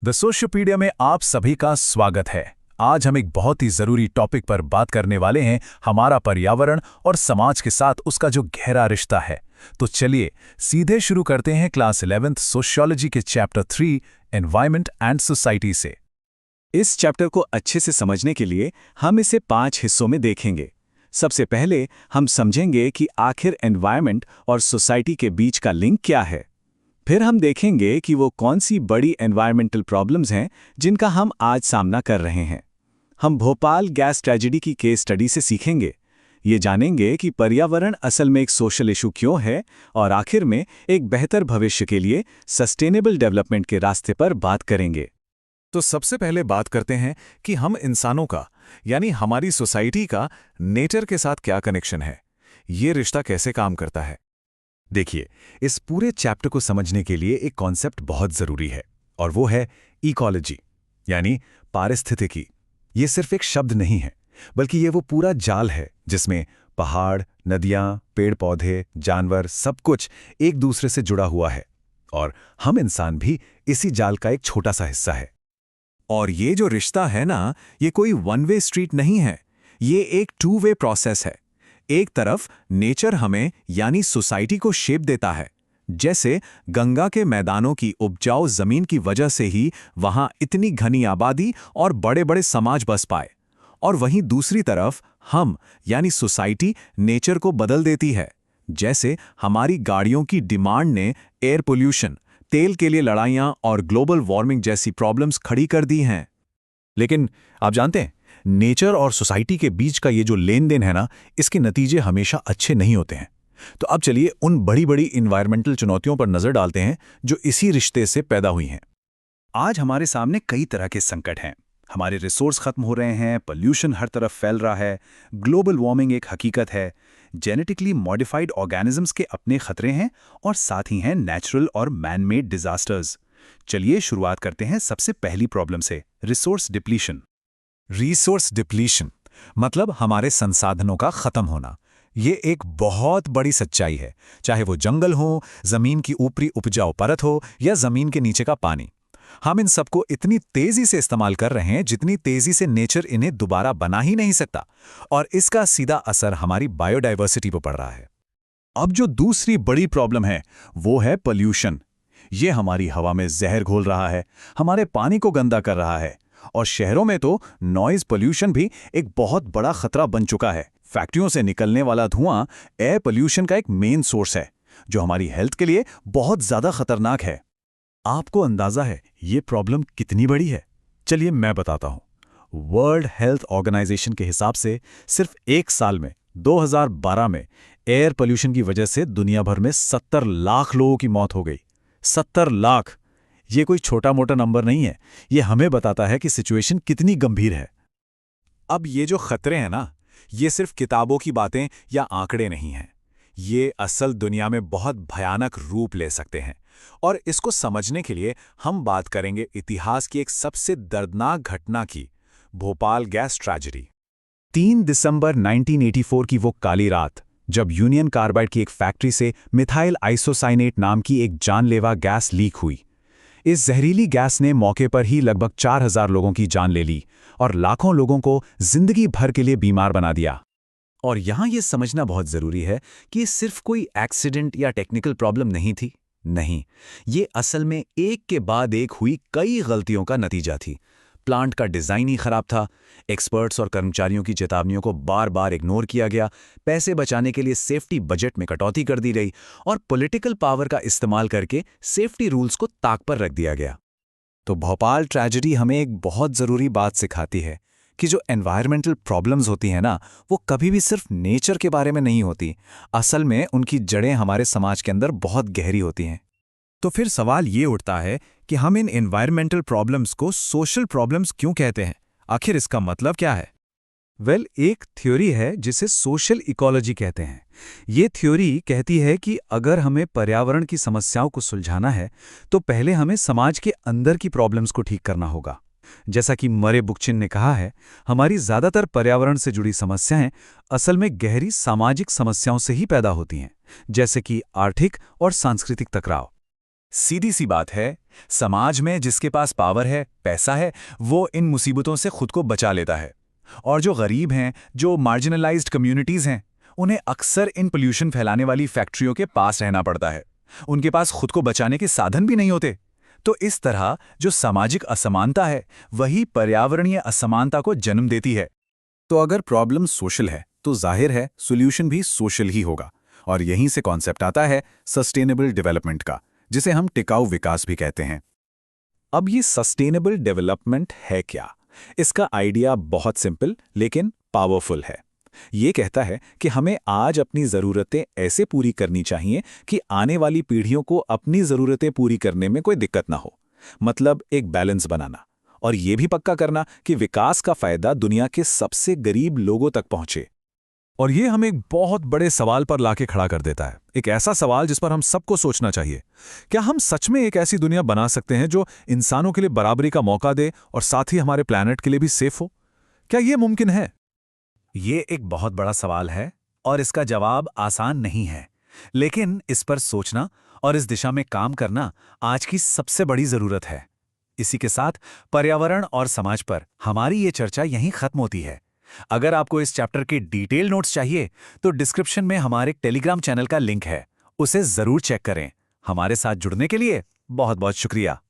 The सोशियोपीडिया में आप सभी का स्वागत है। आज हम एक बहुत ही जरूरी टॉपिक पर बात करने वाले हैं, हमारा पर्यावरण और समाज के साथ उसका जो गहरा रिश्ता है। तो चलिए सीधे शुरू करते हैं क्लास 11th सोशियोलॉजी के चैप्टर 3 एनवायरनमेंट एंड सोसाइटी से। इस चैप्टर को अच्छे से समझने के लिए हम इसे 5 हिस्सों में देखेंगे। सबसे पहले हम समझेंगे कि आखिर एनवायरनमेंट और सोसाइटी के बीच का लिंक क्या है। फिर हम देखेंगे कि वो कौन सी बड़ी एनवायरमेंटल प्रॉब्लम्स हैं जिनका हम आज सामना कर रहे हैं। हम भोपाल गैस ट्रेजेडी की केस स्टडी से सीखेंगे। ये जानेंगे कि पर्यावरण असल में एक सोशल इशू क्यों है और आखिर में एक बेहतर भविष्य के लिए सस्टेनेबल डेवलपमेंट के रास्ते पर बात करेंगे। तो सबसे पहले बात करते हैं कि हम इंसानों का यानी हमारी सोसाइटी का नेचर के साथ क्या कनेक्शन है, ये रिश्ता कैसे काम करता है। देखिए, इस पूरे चैप्टर को समझने के लिए एक कॉन्सेप्ट बहुत जरूरी है और वो है इकोलॉजी यानी पारिस्थितिकी। ये सिर्फ एक शब्द नहीं है, बल्कि ये वो पूरा जाल है जिसमें पहाड़, नदियां, पेड़ पौधे, जानवर सब कुछ एक दूसरे से जुड़ा हुआ है और हम इंसान भी इसी जाल का एक छोटा सा हिस्सा है। और ये जो रिश्ता है ना, ये कोई वन वे स्ट्रीट नहीं है, ये एक टू वे प्रोसेस है। एक तरफ नेचर हमें यानी सोसाइटी को शेप देता है, जैसे गंगा के मैदानों की उपजाऊ जमीन की वजह से ही वहां इतनी घनी आबादी और बड़े बड़े समाज बस पाए। और वहीं दूसरी तरफ हम यानी सोसाइटी नेचर को बदल देती है, जैसे हमारी गाड़ियों की डिमांड ने एयर पोल्यूशन, तेल के लिए लड़ाइयां और ग्लोबल वार्मिंग जैसी प्रॉब्लम्स खड़ी कर दी हैं। लेकिन आप जानते हैं, नेचर और सोसाइटी के बीच का ये जो लेन देन है ना, इसके नतीजे हमेशा अच्छे नहीं होते हैं। तो अब चलिए उन बड़ी बड़ी इन्वायरमेंटल चुनौतियों पर नजर डालते हैं जो इसी रिश्ते से पैदा हुई हैं। आज हमारे सामने कई तरह के संकट हैं। हमारे रिसोर्स खत्म हो रहे हैं, पोल्यूशन हर तरफ फैल रहा है, ग्लोबल वार्मिंग एक हकीकत है, जेनेटिकली मॉडिफाइड ऑर्गेनिजम्स के अपने खतरे हैं और साथ ही हैं नेचुरल और मैन मेड डिजास्टर्स। चलिए शुरुआत करते हैं सबसे पहली प्रॉब्लम से, रिसोर्स डिप्लीशन। रिसोर्स डिप्लीशन मतलब हमारे संसाधनों का खत्म होना। ये एक बहुत बड़ी सच्चाई है, चाहे वो जंगल हो, जमीन की ऊपरी उपजाऊ परत हो या जमीन के नीचे का पानी। हम इन सबको इतनी तेजी से इस्तेमाल कर रहे हैं जितनी तेजी से नेचर इन्हें दोबारा बना ही नहीं सकता, और इसका सीधा असर हमारी बायोडायवर्सिटी पर पड़ रहा है। अब जो दूसरी बड़ी प्रॉब्लम है वो है पोल्यूशन। ये हमारी हवा में जहर घोल रहा है, हमारे पानी को गंदा कर रहा है, और शहरों में तो नॉइज पोल्यूशन भी एक बहुत बड़ा खतरा बन चुका है। फैक्ट्रियों से निकलने वाला धुआं एयर पोल्यूशन का एक मेन सोर्स है, जो हमारी हेल्थ के लिए बहुत ज्यादा खतरनाक है। आपको अंदाजा है ये प्रॉब्लम कितनी बड़ी है? चलिए मैं बताता हूं। वर्ल्ड हेल्थ ऑर्गेनाइजेशन के हिसाब से सिर्फ एक साल में 2012 में एयर पोल्यूशन की वजह से दुनिया भर में 70 लाख लोगों की मौत हो गई। 70 लाख! ये कोई छोटा मोटा नंबर नहीं है, ये हमें बताता है कि सिचुएशन कितनी गंभीर है। अब ये जो खतरे हैं ना, ये सिर्फ किताबों की बातें या आंकड़े नहीं हैं। ये असल दुनिया में बहुत भयानक रूप ले सकते हैं, और इसको समझने के लिए हम बात करेंगे इतिहास की एक सबसे दर्दनाक घटना की, भोपाल गैस ट्रेजेडी। 3 दिसंबर 1984 की वो काली रात, जब यूनियन कार्बाइड की एक फैक्ट्री से मिथाइल आइसोसाइनेट नाम की एक जानलेवा गैस लीक हुई। इस जहरीली गैस ने मौके पर ही लगभग 4000 लोगों की जान ले ली और लाखों लोगों को जिंदगी भर के लिए बीमार बना दिया। और यहां यह समझना बहुत जरूरी है कि ये सिर्फ कोई एक्सीडेंट या टेक्निकल प्रॉब्लम नहीं थी। नहीं, ये असल में एक के बाद एक हुई कई गलतियों का नतीजा थी। प्लांट का डिजाइन ही खराब था, एक्सपर्ट्स और कर्मचारियों की चेतावनियों को बार बार इग्नोर किया गया, पैसे बचाने के लिए सेफ्टी बजट में कटौती कर दी गई और पॉलिटिकल पावर का इस्तेमाल करके सेफ्टी रूल्स को ताक पर रख दिया गया। तो भोपाल ट्रेजेडी हमें एक बहुत जरूरी बात सिखाती है कि जो एनवायरमेंटल प्रॉब्लम्स होती हैं ना, वो कभी भी सिर्फ नेचर के बारे में नहीं होती। असल में उनकी जड़ें हमारे समाज के अंदर बहुत गहरी होती हैं। तो फिर सवाल ये उठता है कि हम इन एनवायरमेंटल प्रॉब्लम्स को सोशल प्रॉब्लम्स क्यों कहते हैं? आखिर इसका मतलब क्या है? एक थ्योरी है जिसे सोशल इकोलॉजी कहते हैं। ये थ्योरी कहती है कि अगर हमें पर्यावरण की समस्याओं को सुलझाना है तो पहले हमें समाज के अंदर की प्रॉब्लम्स को ठीक करना होगा। जैसा कि मरे बुकचिन ने कहा है, हमारी ज्यादातर पर्यावरण से जुड़ी समस्याएं असल में गहरी सामाजिक समस्याओं से ही पैदा होती हैं, जैसे कि आर्थिक और सांस्कृतिक टकराव। सीधी सी बात है, समाज में जिसके पास पावर है, पैसा है, वो इन मुसीबतों से खुद को बचा लेता है। और जो गरीब हैं, जो मार्जिनलाइज्ड कम्युनिटीज़ हैं, उन्हें अक्सर इन पोल्यूशन फैलाने वाली फैक्ट्रियों के पास रहना पड़ता है। उनके पास खुद को बचाने के साधन भी नहीं होते। तो इस तरह जो सामाजिक असमानता है, वही पर्यावरणीय असमानता को जन्म देती है। तो अगर प्रॉब्लम सोशल है तो जाहिर है सॉल्यूशन भी सोशल ही होगा। और यहीं से कॉन्सेप्ट आता है सस्टेनेबल डेवलपमेंट का, जिसे हम टिकाऊ विकास भी कहते हैं। अब ये सस्टेनेबल डेवलपमेंट है क्या? इसका आइडिया बहुत सिंपल लेकिन पावरफुल है। ये कहता है कि हमें आज अपनी ज़रूरतें ऐसे पूरी करनी चाहिए कि आने वाली पीढ़ियों को अपनी ज़रूरतें पूरी करने में कोई दिक्कत ना हो। मतलब एक बैलेंस बनाना, और ये भी पक्का करना कि विकास का फायदा दुनिया के सबसे गरीब लोगों तक पहुंचे। और ये हमें एक बहुत बड़े सवाल पर लाके खड़ा कर देता है, एक ऐसा सवाल जिस पर हम सबको सोचना चाहिए। क्या हम सच में एक ऐसी दुनिया बना सकते हैं जो इंसानों के लिए बराबरी का मौका दे और साथ ही हमारे प्लैनेट के लिए भी सेफ हो? क्या ये मुमकिन है? ये एक बहुत बड़ा सवाल है और इसका जवाब आसान नहीं है, लेकिन इस पर सोचना और इस दिशा में काम करना आज की सबसे बड़ी जरूरत है। इसी के साथ पर्यावरण और समाज पर हमारी ये चर्चा यहीं खत्म होती है। अगर आपको इस चैप्टर के डिटेल नोट्स चाहिए तो डिस्क्रिप्शन में हमारे टेलीग्राम चैनल का लिंक है, उसे जरूर चेक करें। हमारे साथ जुड़ने के लिए बहुत बहुत शुक्रिया।